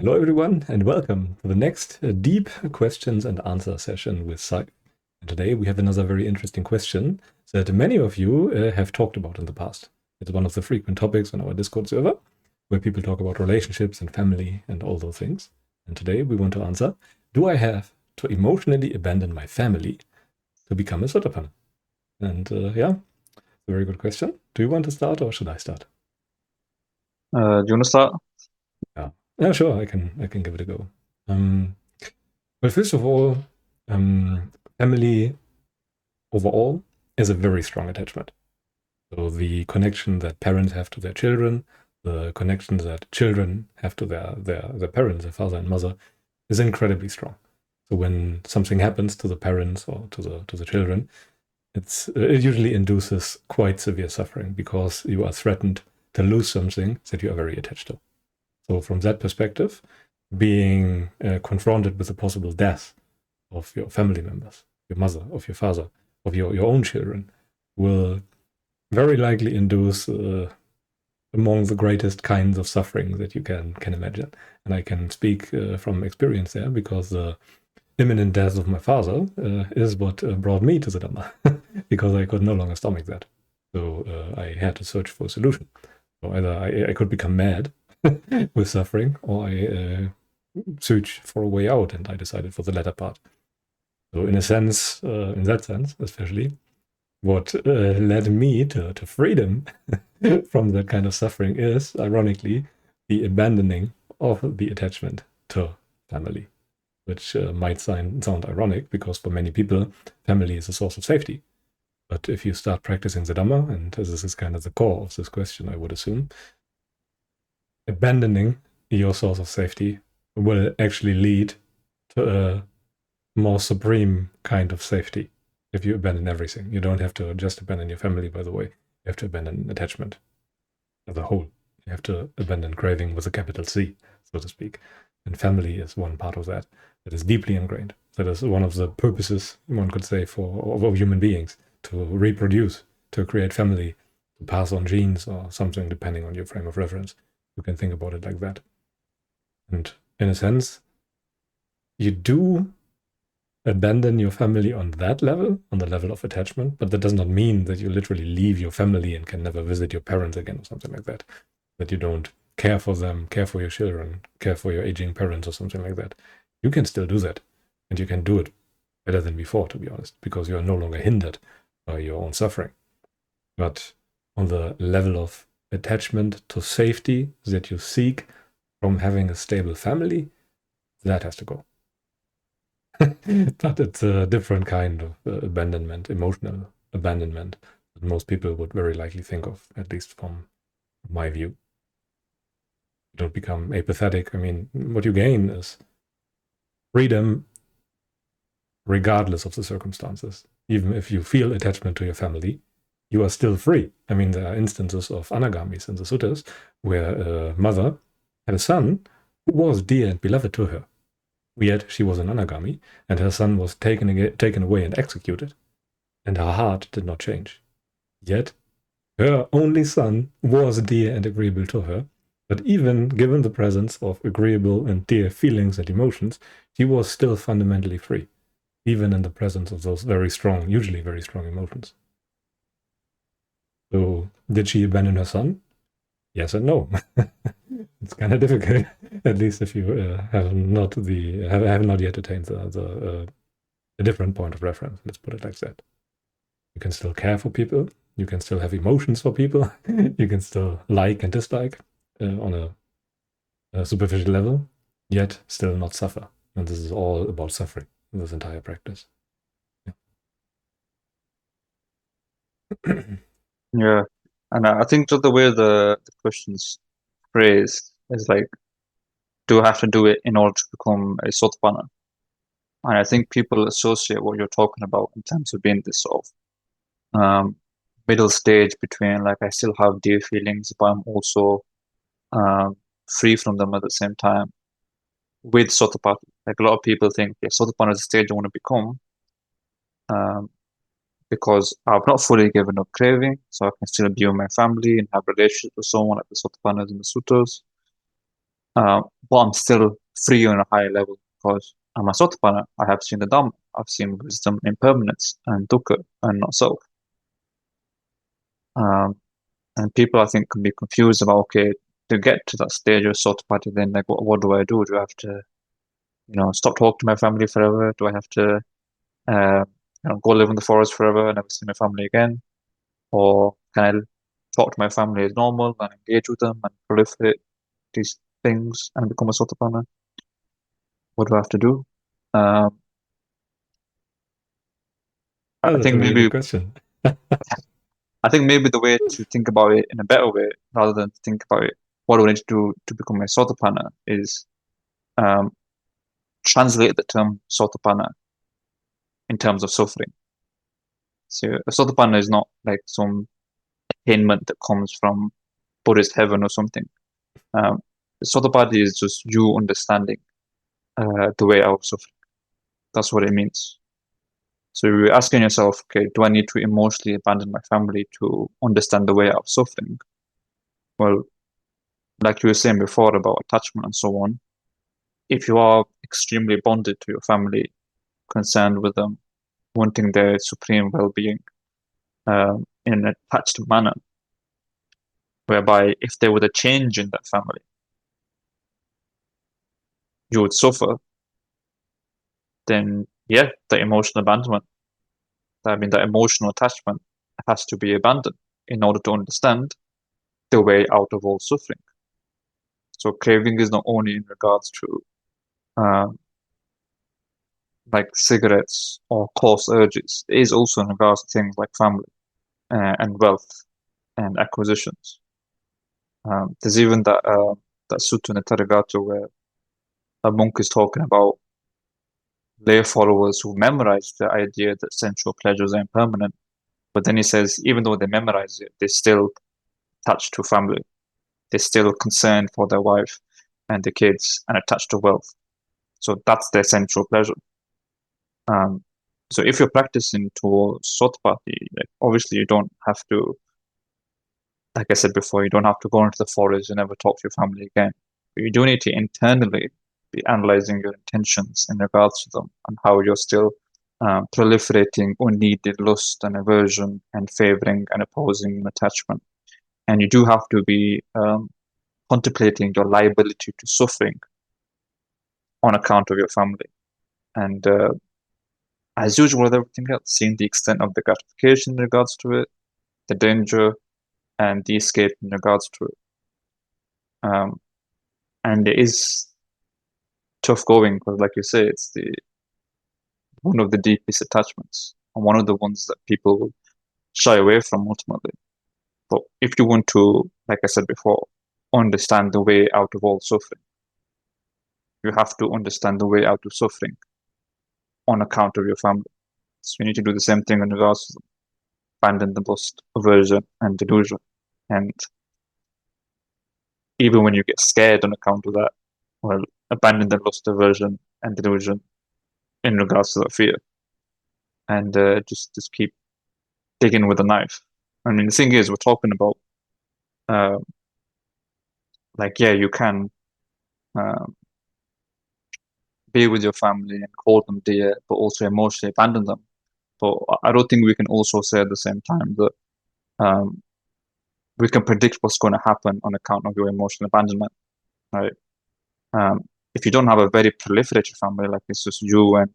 Hello, everyone, and welcome to the next deep questions and answer session with Saif. And today we have another very interesting question that many of you have talked about in the past. It's one of the frequent topics on our Discord server, where people talk about relationships and family and all those things. And today we want to answer, do I have to emotionally abandon my family to become a Sotapanna? And yeah, it's a very good question. Do you want to start or should I start? Do you want to start? Yeah, sure, I can give it a go. Um, well, first of all, family overall is a very strong attachment. So the connection that parents have to their children, the connection that children have to their parents, their father and mother, is incredibly strong. So when something happens to the parents or to the children, it usually induces quite severe suffering because you are threatened to lose something that you are very attached to. So from that perspective, being confronted with the possible death of your family members, your mother, of your father, of your own children, will very likely induce among the greatest kinds of suffering that you can imagine. And I can speak from experience there because the imminent death of my father is what brought me to the Dhamma because I could no longer stomach that. So I had to search for a solution. So either I could become mad with suffering, or I search for a way out, and I decided for the latter part. So in a sense, in that sense, especially, what led me to freedom from that kind of suffering is, ironically, the abandoning of the attachment to family, which might sound ironic because for many people, family is a source of safety. But if you start practicing the Dhamma, and this is kind of the core of this question, I would assume, abandoning your source of safety will actually lead to a more supreme kind of safety if you abandon everything. You don't have to just abandon your family, by the way. You have to abandon attachment as a whole. You have to abandon craving with a capital C, so to speak. And family is one part of that that is deeply ingrained. That is one of the purposes, one could say, of human beings to reproduce, to create family, to pass on genes or something, depending on your frame of reference. You can think about it like that. And in a sense, you do abandon your family on that level, on the level of attachment, but that does not mean that you literally leave your family and can never visit your parents again or something like that. That you don't care for them, care for your children, care for your aging parents or something like that. You can still do that. And you can do it better than before, to be honest, because you are no longer hindered by your own suffering. But on the level of attachment to safety that you seek from having a stable family, that has to go. But it's a different kind of abandonment, emotional abandonment that most people would very likely think of, at least from my view. You don't become apathetic. I mean, what you gain is freedom regardless of the circumstances. Even if you feel attachment to your family, you are still free. I mean, there are instances of anagamis in the suttas where a mother had a son who was dear and beloved to her. Yet she was an anagami, and her son was taken away and executed, and her heart did not change. Yet her only son was dear and agreeable to her, but even given the presence of agreeable and dear feelings and emotions, she was still fundamentally free, even in the presence of those very strong, usually very strong emotions. So, did she abandon her son? Yes and no. It's kind of difficult, at least if you have not yet attained a different point of reference. Let's put it like that. You can still care for people. You can still have emotions for people. You can still like and dislike on a superficial level, yet still not suffer. And this is all about suffering, this entire practice. Yeah. Yeah. And I think just the way the question's phrased is like, do I have to do it in order to become a Sotapanna? And I think people associate what you're talking about in terms of being this sort of middle stage between like I still have dear feelings, but I'm also um, free from them at the same time with Sotapanna. Like a lot of people think, yeah, Sotapanna is the stage I want to become. Um, because I've not fully given up craving, so I can still be with my family and have relationships with someone like the Sotapannas and the Sutras. but I'm still free on a higher level because I'm a Sotapanna. I have seen the Dhamma. I've seen wisdom, impermanence, and dukkha, and not self. Um, and people, I think, can be confused about, okay, to get to that stage of Sotapanna, then like, what do I do? Do I have to, stop talking to my family forever? Do I have to, uh, go live in the forest forever and never see my family again? Or can I talk to my family as normal and engage with them and proliferate these things and become a Sotapanna? What do I have to do? Um, Oh, I that's think a really maybe good question. I think maybe the way to think about it in a better way, rather than to think about it, what do I need to do to become a Sotapanna, is um, translate the term Sotapanna in terms of suffering. So a Sotapanna is not like some attainment that comes from Buddhist heaven or something. Um, Sotapanna is just you understanding the way out of suffering. That's what it means. So you're asking yourself, okay, do I need to emotionally abandon my family to understand the way out of suffering? Well, like you were saying before about attachment and so on, if you are extremely bonded to your family, concerned with them, wanting their supreme well-being in an attached manner, whereby if there was a change in that family, you would suffer, then yeah, the emotional abandonment, that emotional attachment has to be abandoned in order to understand the way out of all suffering. So craving is not only in regards to um, like cigarettes or coarse urges, it is also in regards to things like family and wealth and acquisitions. There's even that sutta in the Therigatha where a monk is talking about lay followers who memorize the idea that sensual pleasures are impermanent, but then he says even though they memorize it, they're still attached to family. They're still concerned for their wife and the kids and attached to wealth. So that's their sensual pleasure. Um, so if you're practicing towards Sotapati, like obviously you don't have to, like I said before, you don't have to go into the forest and never talk to your family again. But you do need to internally be analyzing your intentions in regards to them and how you're still proliferating unneeded lust and aversion and favoring and opposing attachment. And you do have to be contemplating your liability to suffering on account of your family. And as usual with everything else, seeing the extent of the gratification in regards to it, the danger, and the escape in regards to it. And it is tough going because, like you say, it's the one of the deepest attachments and one of the ones that people will shy away from ultimately. But if you want to, like I said before, understand the way out of all suffering, you have to understand the way out of suffering on account of your family. So you need to do the same thing in regards to abandon the lust, aversion, and delusion. And even when you get scared on account of that, well, abandon the lust, aversion, and delusion in regards to that fear, and just keep digging with a knife. I mean, the thing is, we're talking about uh, like, yeah, you can um, be with your family and call them dear, but also emotionally abandon them. But I don't think we can also say at the same time that um, we can predict what's going to happen on account of your emotional abandonment, right? If you don't have a very proliferated family, like it's just you and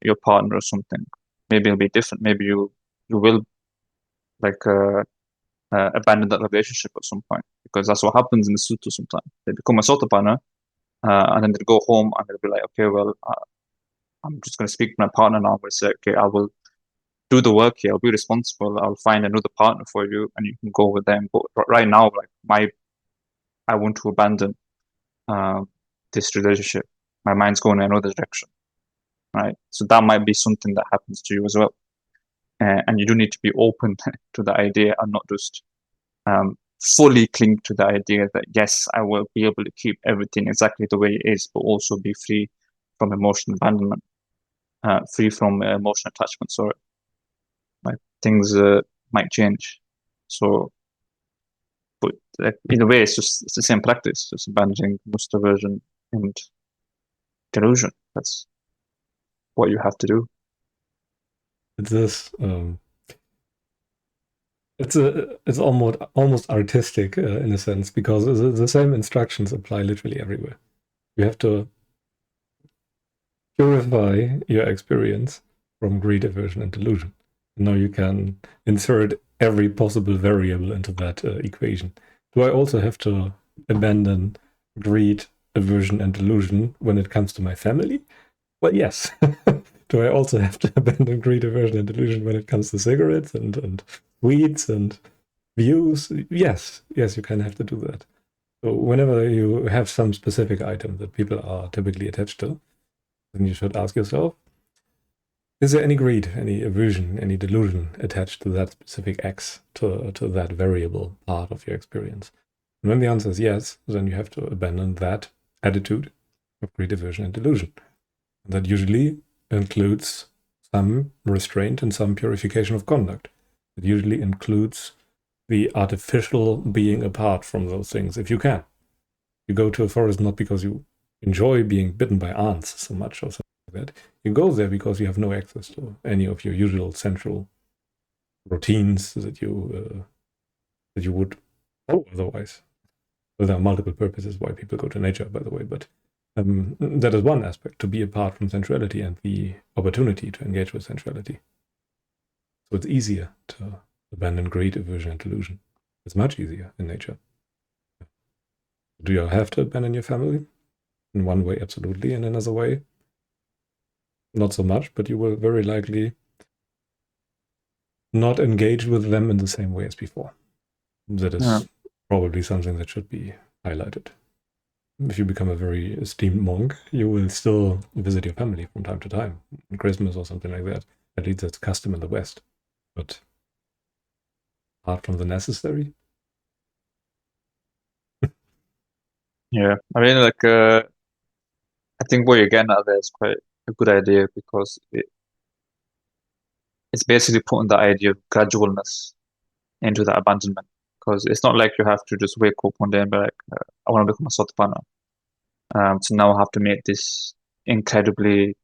your partner or something, maybe it'll be different. Maybe you will like abandon that relationship at some point because that's what happens in the sutta sometimes. They become a sotapanna and then they go home and they'll be like, okay, well, I'm just going to speak to my partner now. I'm going to say, okay, I will do the work here. I'll be responsible. I'll find another partner for you, and you can go with them. But right now, like I want to abandon um, this relationship. My mind's going in another direction, right? So that might be something that happens to you as well, and you do need to be open to the idea and not just fully cling to the idea that yes, I will be able to keep everything exactly the way it is, but also be free from emotional abandonment, free from emotional attachment. Sorry, like things might change. So But like, in a way, it's the same practice, just abandoning lust, aversion, and delusion. That's what you have to do. It's this. It's almost artistic in a sense, because the same instructions apply literally everywhere. You have to purify your experience from greed, aversion, and delusion. And now you can insert every possible variable into that equation. Do I also have to abandon greed, aversion, and delusion when it comes to my family? Well, yes. Do I also have to abandon greed, aversion, and delusion when it comes to cigarettes and weeds and views? Yes, you kind of have to do that. So whenever you have some specific item that people are typically attached to, then you should ask yourself, is there any greed, any aversion, any delusion attached to that specific X, to that variable part of your experience? And when the answer is yes, then you have to abandon that attitude of greed, aversion, and delusion. And that usually includes some restraint and some purification of conduct. It usually includes the artificial being apart from those things, if you can. You go to a forest not because you enjoy being bitten by ants so much or something like that. You go there because you have no access to any of your usual central routines that you would follow otherwise. Well, there are multiple purposes why people go to nature, by the way, but that is one aspect, to be apart from sensuality and the opportunity to engage with sensuality. So it's easier to abandon greed, aversion, and delusion. It's much easier in nature. Do you have to abandon your family? In one way, absolutely. In another way, not so much, but you will very likely not engage with them in the same way as before. That is probably something that should be highlighted. If you become a very esteemed monk, you will still visit your family from time to time, on Christmas or something like that. At least that's custom in the West. But apart from the necessary. Yeah, I mean, like, I think what you're getting at there is quite a good idea, because it's basically putting the idea of gradualness into that abandonment. Because it's not like you have to just wake up one day and be like, I want to become a Satipana. So now I have to make this incredibly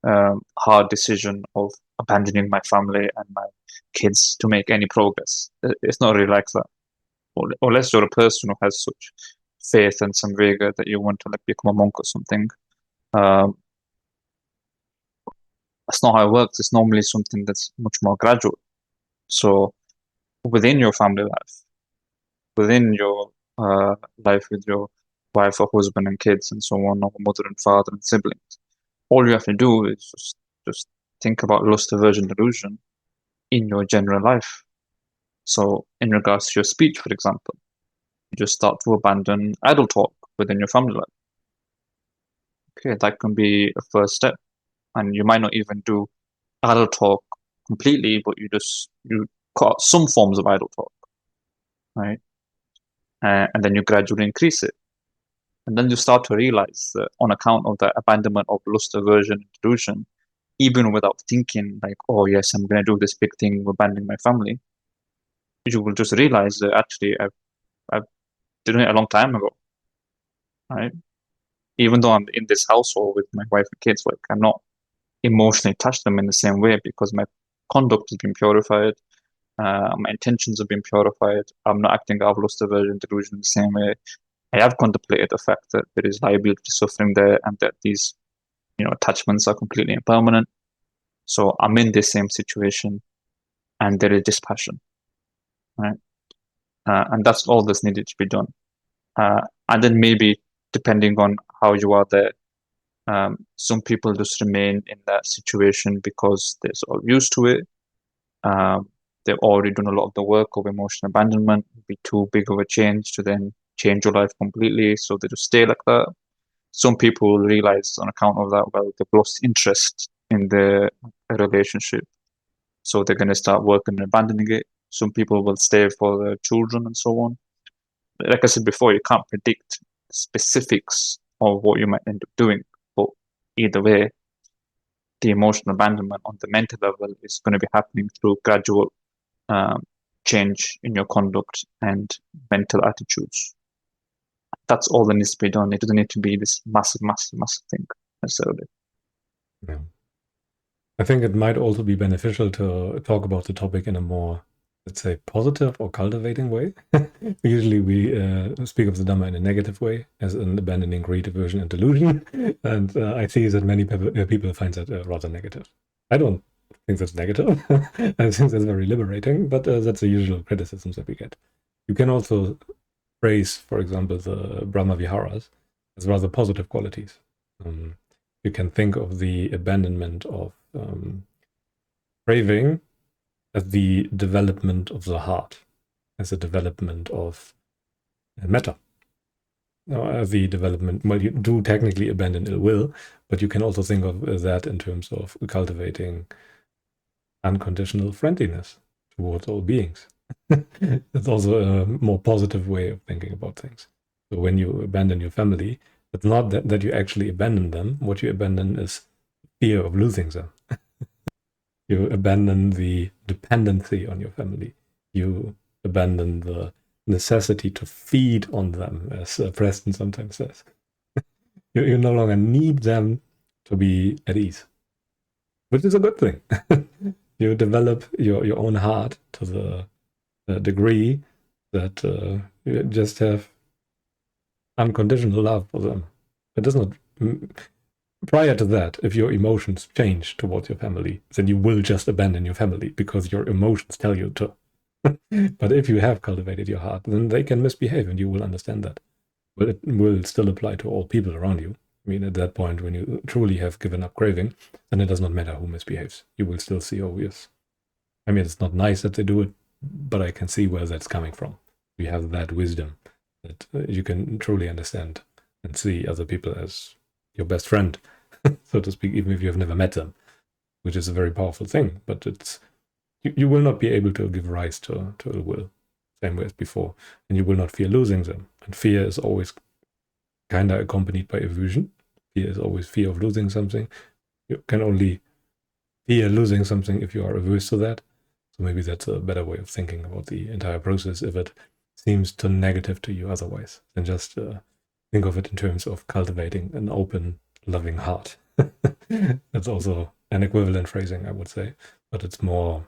hard decision of abandoning my family and my kids to make any progress. It's not really like that. Unless you're a person who has such faith and some vigor that you want to like become a monk or something. That's not how it works. It's normally something that's much more gradual. So within your family life, within your life with your wife or husband and kids and so on, or mother and father and siblings, all you have to do is just think about lust, aversion, delusion in your general life. So in regards to your speech, for example, you just start to abandon idle talk within your family life. Okay, that can be a first step. And you might not even do idle talk completely, but you cut out some forms of idle talk, right? And then you gradually increase it. And then you start to realize that on account of the abandonment of lust, aversion, and delusion, even without thinking like, oh yes, I'm going to do this big thing of abandoning my family, you will just realize that actually I've done it a long time ago, right? Even though I'm in this household with my wife and kids, like I'm not emotionally attached to them in the same way, because my conduct has been purified, my intentions have been purified. I'm not acting out of lust, aversion, delusion in the same way. I have contemplated the fact that there is liability suffering there, and that these, attachments are completely impermanent. So I'm in this same situation, and there is dispassion, right? And that's all that's needed to be done. And then maybe depending on how you are there, some people just remain in that situation because they're sort of used to it. They've already done a lot of the work of emotional abandonment. It'd be too big of a change to then change your life completely, so they just stay like that. Some people will realize on account of that, well, they've lost interest in the relationship, so they're going to start working and abandoning it. Some people will stay for their children and so on. Like I said before, you can't predict specifics of what you might end up doing, but either way, the emotional abandonment on the mental level is going to be happening through gradual change in your conduct and mental attitudes. That's all that needs to be done. It doesn't need to be this massive, massive, massive thing necessarily. Yeah. I think it might also be beneficial to talk about the topic in a more, let's say, positive or cultivating way. Usually we speak of the Dhamma in a negative way, as an abandoning greed, aversion, and delusion. And I see that many people find that rather negative. I don't think that's negative. I think that's very liberating, but that's the usual criticisms that we get. You can also praise, for example, the Brahma Viharas as rather positive qualities. You can think of the abandonment of craving as the development of the heart, as a development of metta. As the development, well, you do technically abandon ill will, but you can also think of that in terms of cultivating unconditional friendliness towards all beings. It's also a more positive way of thinking about things. So when you abandon your family, it's not that you actually abandon them. What you abandon is fear of losing them. You abandon the dependency on your family. You abandon the necessity to feed on them, as Preston sometimes says. You no longer need them to be at ease, which is a good thing. You develop your own heart to the degree that you just have unconditional love for them. It does not. Prior to that, if your emotions change towards your family, then you will just abandon your family because your emotions tell you to. But if you have cultivated your heart, then they can misbehave and you will understand that. But it will still apply to all people around you. I mean, at that point, when you truly have given up craving, then it does not matter who misbehaves. You will still see, oh, yes. I mean, it's not nice that they do it, but I can see where that's coming from. You have that wisdom that you can truly understand and see other people as your best friend, so to speak, even if you have never met them, which is a very powerful thing. But it's you will not be able to give rise to ill will, same way as before, and you will not fear losing them. And fear is always kind of accompanied by aversion. Fear is always fear of losing something. You can only fear losing something if you are averse to that. So maybe that's a better way of thinking about the entire process if it seems too negative to you otherwise, than just think of it in terms of cultivating an open, loving heart. That's also an equivalent phrasing, I would say, but it's more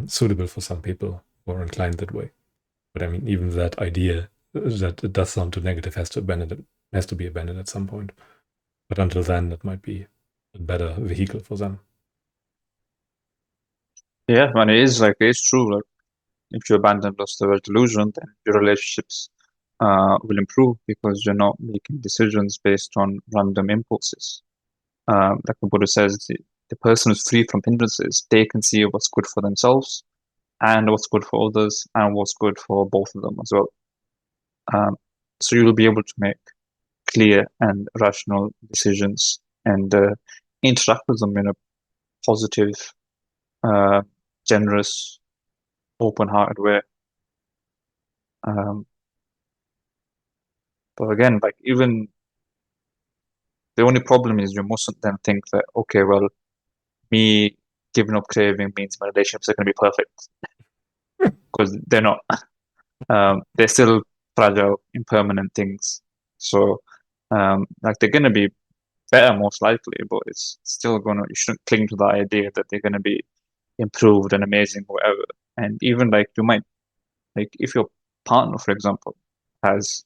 suitable for some people who are inclined that way. But I mean, even that idea that it does sound too negative has to be abandoned at some point. But until then, that might be a better vehicle for them. Yeah, and it's true. Like if you abandon lust or delusion, then your relationships will improve because you're not making decisions based on random impulses. Like the Buddha says, the person who's free from hindrances, they can see what's good for themselves and what's good for others and what's good for both of them as well. So you'll be able to make clear and rational decisions and interact with them in a positive, generous, open-hearted way. But again, like even the only problem is you mustn't then think that, okay, well, me giving up craving means my relationships are going to be perfect because they're not. They're still fragile, impermanent things. So, like they're going to be better most likely, but it's still you shouldn't cling to the idea that they're going to be improved and amazing, or whatever. And even like you might, like if your partner, for example, has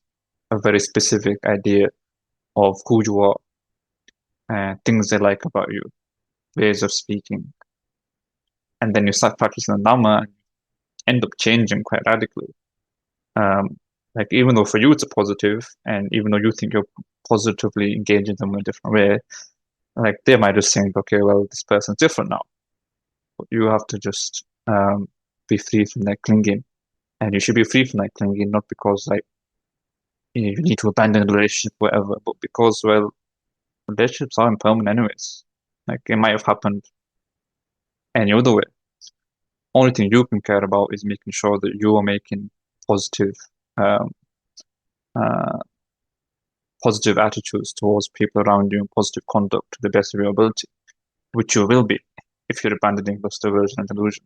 a very specific idea of who you are and things they like about you, ways of speaking, and then you start practicing the Dhamma and end up changing quite radically. Like even though for you it's a positive, and even though you think you're positively engaging them in a different way, like they might just think, okay, well, this person's different now. But you have to just be free from that clinging, and you should be free from that clinging, not because like you need to abandon the relationship, whatever, but because well, relationships are impermanent anyways. Like it might have happened any other way. Only thing you can care about is making sure that you are making positive, um, uh, positive attitudes towards people around you and positive conduct to the best of your ability, which you will be if you're abandoning lust, aversion, and delusion.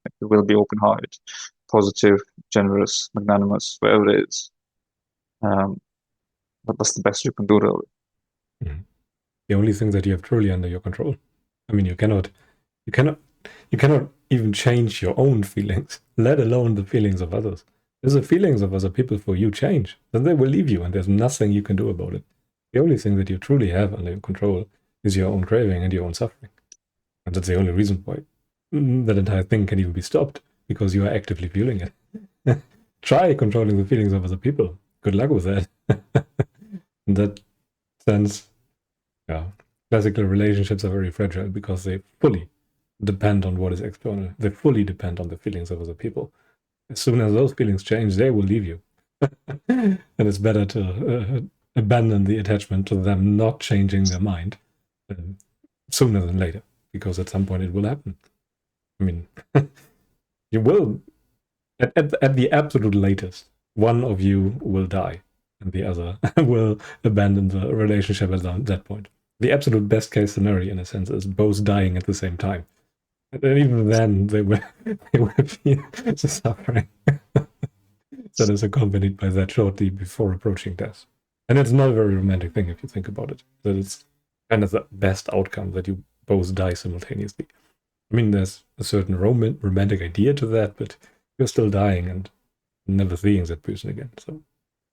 Like, you will be open-hearted, positive, generous, magnanimous, whatever it is. But that's the best you can do, really. Mm-hmm. The only thing that you have truly under your control. I mean, you cannot even change your own feelings, let alone the feelings of others. If the feelings of other people for you change, then they will leave you, and there's nothing you can do about it. The only thing that you truly have under your control is your own craving and your own suffering. And that's the only reason why that entire thing can even be stopped, because you are actively fueling it. Try controlling the feelings of other people. Good luck with that. In that sense, yeah, classical relationships are very fragile because they fully depend on what is external. They fully depend on the feelings of other people. As soon as those feelings change, they will leave you. And it's better to abandon the attachment to them not changing their mind sooner than later, because at some point it will happen. I mean, you will, at the absolute latest, one of you will die and the other will abandon the relationship at that point. The absolute best case scenario, in a sense, is both dying at the same time. And even then, they will feel the suffering that is accompanied by that shortly before approaching death. And it's not a very romantic thing if you think about it. That it's kind of the best outcome that you both die simultaneously. I mean, there's a certain romantic idea to that, but you're still dying and never seeing that person again. So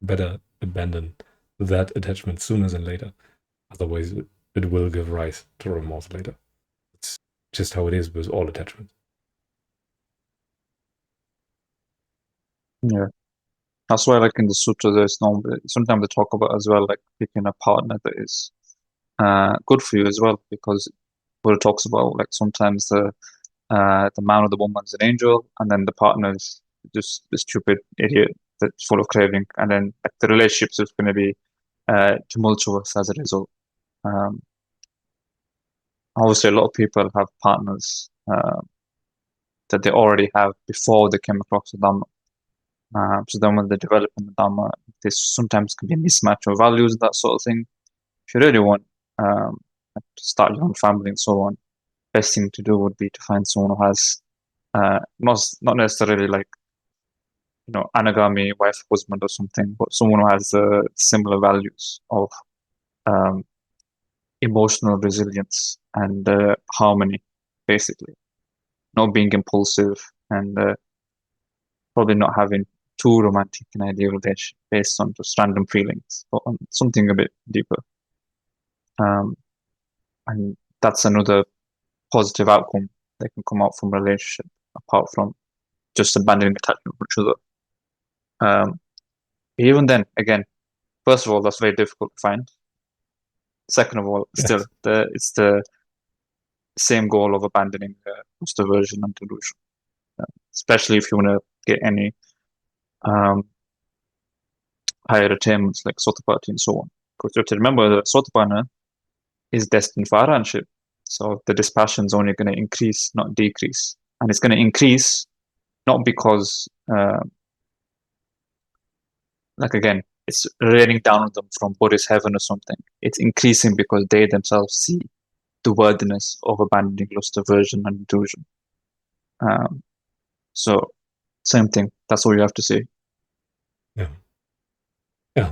better abandon that attachment sooner than later. Otherwise, it will give rise to remorse later. It's just how it is with all attachments. Yeah. That's why, like in the sutra, there's sometimes they talk about as well, like picking a partner that is good for you as well, because what it talks about, like sometimes the man or the woman's an angel, and then the partner is just the stupid idiot that's full of craving, and then like the relationship's just going to be tumultuous as a result. Obviously, a lot of people have partners that they already have before they came across the Dhamma. So then when they develop in the Dhamma, there sometimes can be a mismatch of values and that sort of thing. If you really want to start your own family and so on, best thing to do would be to find someone who has not necessarily like anagami wife husband or something, but someone who has similar values of um, emotional resilience and harmony, basically. Not being impulsive and probably not having too romantic an ideal relationship based on just random feelings, but on something a bit deeper. And that's another positive outcome that can come out from a relationship, apart from just abandoning attachment for each other. Even then, again, first of all, that's very difficult to find. Second of all, still, it's the same goal of abandoning lust aversion and delusion, especially if you want to get any higher attainments like Sotapatti and so on. Because you have to remember that Sotapanna is destined for Arhanship. So the dispassion is only going to increase, not decrease. And it's going to increase not because, like again, it's raining down on them from Buddhist heaven or something. It's increasing because they themselves see the worthiness of abandoning lust, aversion, and delusion. So, same thing. That's all you have to say. Yeah. Yeah.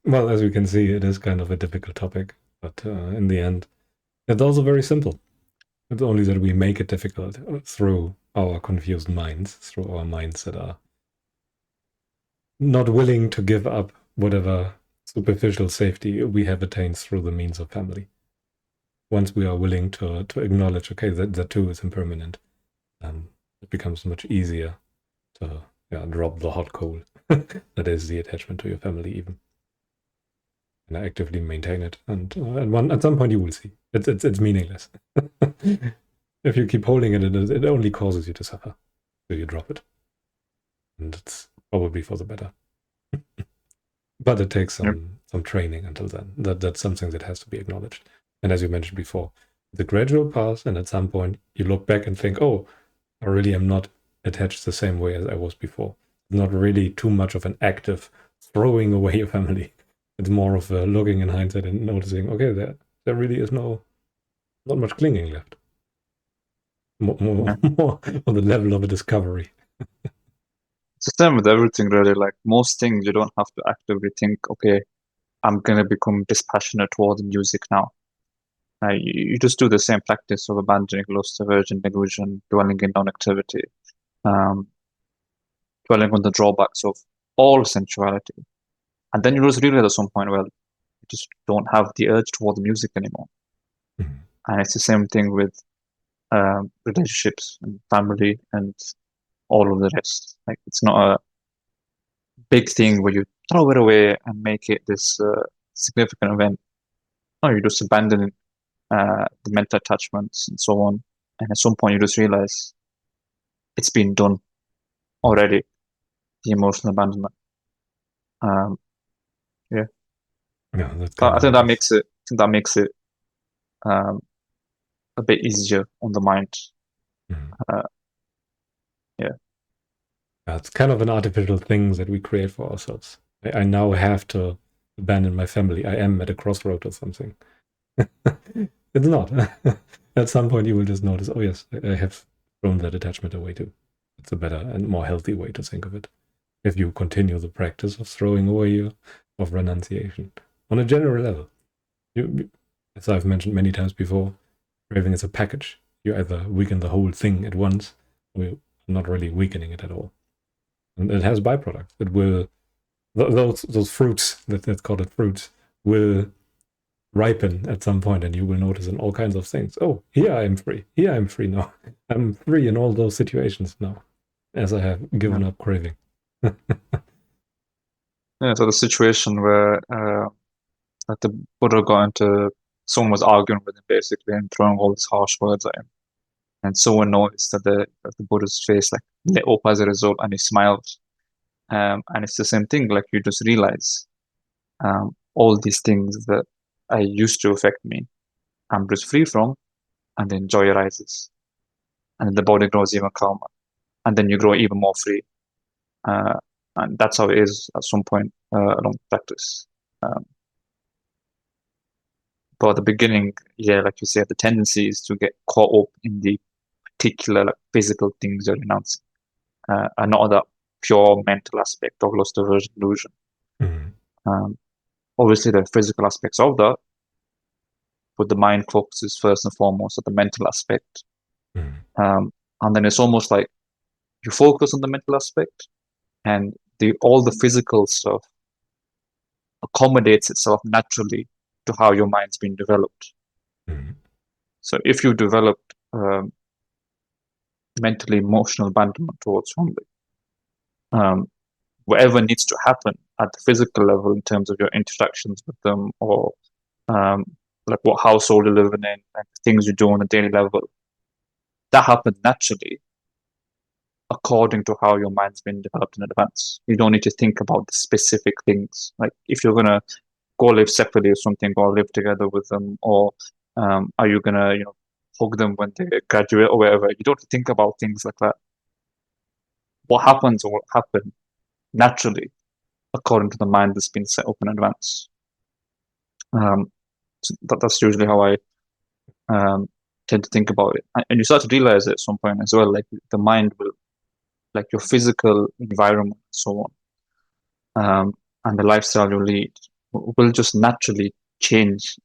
Well, as you can see, it is kind of a difficult topic, but in the end, it's also very simple. It's only that we make it difficult through our confused minds, through our minds that are not willing to give up whatever superficial safety we have attained through the means of family. Once we are willing to acknowledge, okay, that too is impermanent, it becomes much easier to drop the hot coal that is the attachment to your family, even, and actively maintain it. And at some point, you will see it's meaningless. If you keep holding it, it only causes you to suffer. So you drop it, and it's probably for the better. But it takes some training until then. That's something that has to be acknowledged. And as you mentioned before, the gradual path, and at some point you look back and think, oh, I really am not attached the same way as I was before. Not really too much of an active throwing away your family. It's more of a looking in hindsight and noticing, okay, there really is not much clinging left. more on the level of a discovery. It's the same with everything, really. Like most things, you don't have to actively think, okay, I'm gonna become dispassionate towards music now. You just do the same practice of abandoning lust, aversion, delusion, dwelling in non-activity, um, dwelling on the drawbacks of all sensuality. And then you just realize at some point, well, you just don't have the urge towards music anymore. Mhm. And it's the same thing with relationships and family and all of the rest. Like it's not a big thing where you throw it away and make it this significant event. No, you just abandon the mental attachments and so on. And at some point, you just realize it's been done already. The emotional abandonment. Um, yeah, Yeah, that but kind I think of that is. makes it. I think that makes it um, a bit easier on the mind. Mhm. Uh, yeah, Yeah, it's kind of an artificial thing that we create for ourselves. I now have to abandon my family. I am at a crossroad or something. It's not. At some point, you will just notice, oh, yes, I have thrown that attachment away too. It's a better and more healthy way to think of it. If you continue the practice of throwing away of renunciation on a general level. As I've mentioned many times before, craving is a package. You either weaken the whole thing at once, or you're not really weakening it at all. And it has byproducts. It will those fruits let's call it fruits will ripen at some point, and you will notice in all kinds of things. Oh, here I am free. Here I'm free now. I'm free in all those situations now, as I have yeah, given up craving. yeah. So the situation where like the Buddha got into, someone was arguing with him basically and throwing all these harsh words at him, and someone noticed that the Buddha's face like lit up as a result, and he smiled. And it's the same thing. Like you just realize all these things that I used to affect me, I'm just free from, and then joy arises, and then the body grows even calmer, and then you grow even more free. Uh, and that's how it is at some point along practice. Um, but at the beginning, yeah, like you said, the tendency is to get caught up in the particular like, physical things you're renouncing, and not that pure mental aspect of lust, aversion, delusion. Mhm. Um, obviously, there are physical aspects of that, but the mind focuses first and foremost on the mental aspect. Mhm. And then it's almost like you focus on the mental aspect, and the all the physical stuff accommodates itself naturally to how your mind's been developed. Mhm. So if you developed mentally emotional abandonment towards family, um, whatever needs to happen at the physical level in terms of your interactions with them or um, like what household you're living in and things you do on a daily level, that happens naturally according to how your mind's been developed in advance. You don't need to think about the specific things. Like if you're gonna go live separately or something, or live together with them, or are you gonna, hug them when they graduate or whatever? You don't think about things like that. What happens will happen naturally according to the mind that's been set up in advance. Um, so that's usually how I um, tend to think about it. And you start to realize it at some point as well, like the mind will, like your physical environment, and so on, and the lifestyle you lead will just naturally change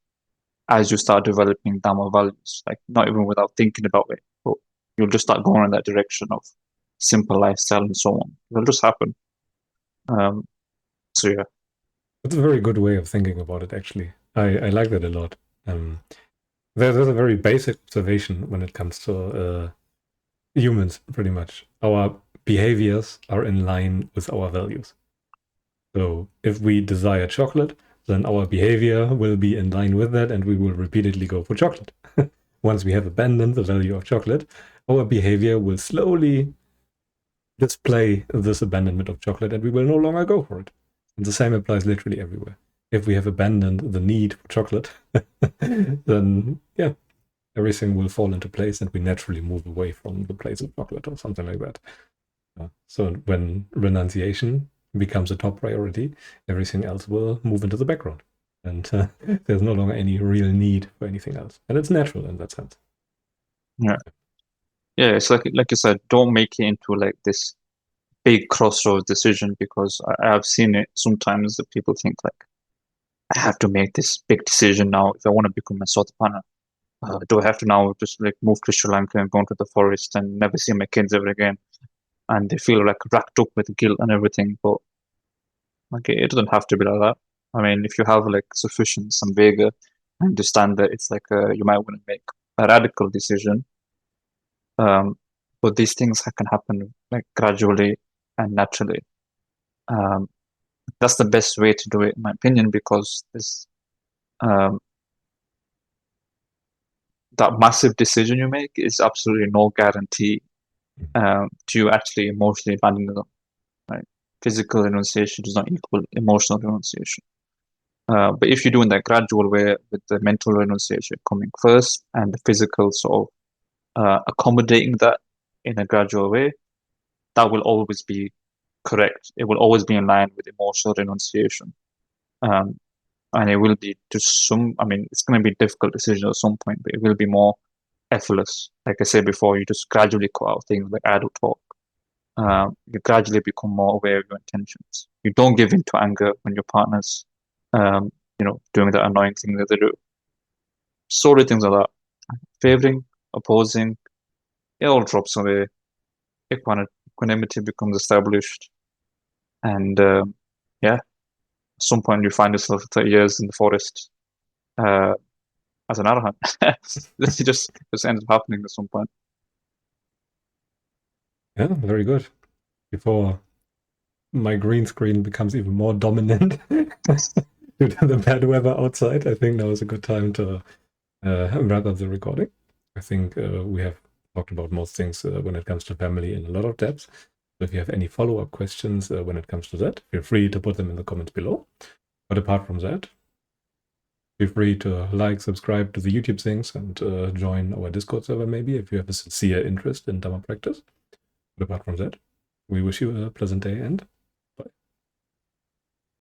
as you start developing Dhamma values, like not even without thinking about it, but you'll just start going in that direction of simple lifestyle and so on. It'll just happen. Um, so yeah, That's a very good way of thinking about it, actually. I like that a lot. Um, there's a very basic observation when it comes to humans, pretty much. Our behaviors are in line with our values. So if we desire chocolate, then our behavior will be in line with that, and we will repeatedly go for chocolate. Once we have abandoned the value of chocolate, our behavior will slowly display this abandonment of chocolate, and we will no longer go for it. And the same applies literally everywhere. If we have abandoned the need for chocolate, then yeah, everything will fall into place, and we naturally move away from the place of chocolate or something like that. So when renunciation becomes a top priority, everything else will move into the background. And there's no longer any real need for anything else. And it's natural in that sense. yeah. Yeah, it's like you said, don't make it into like this big crossroads decision, because I've seen it sometimes that people think like, I have to make this big decision now if I want to become a Sotapana. Do I have to now just like move to Sri Lanka and go into the forest and never see my kids ever again? And they feel like racked up with guilt and everything. But like it doesn't have to be like that. I mean, if you have like sufficient samvega, I understand that it's like you might want to make a radical decision. But these things can happen like gradually and naturally. Um, that's the best way to do it, in my opinion, because this um, that massive decision you make is absolutely no guarantee to you actually emotionally landing them. Right? Physical renunciation does not equal emotional renunciation. But if you're doing that gradual way with the mental renunciation coming first and the physical sort of accommodating that in a gradual way, that will always be correct. It will always be in line with emotional renunciation. Um, and it will be to some, I mean, it's going to be a difficult decision at some point, but it will be more effortless. Like I said before, you just gradually cut out things like idle talk. You gradually become more aware of your intentions. You don't give in to anger when your partner's, doing that annoying thing that they do. Sort of things like that. Favoring, opposing, it all drops away. Equanimity becomes established. And yeah, at some point you find yourself 30 years in the forest as an arahant. This just ends up happening at some point. Yeah, very good. Before my green screen becomes even more dominant due to the bad weather outside, I think now is a good time to wrap up the recording. I think we have talked about most things when it comes to family in a lot of depth. So if you have any follow-up questions when it comes to that, feel free to put them in the comments below. But apart from that, feel free to like, subscribe to the YouTube things, and join our Discord server maybe if you have a sincere interest in Dhamma practice. But apart from that, we wish you a pleasant day and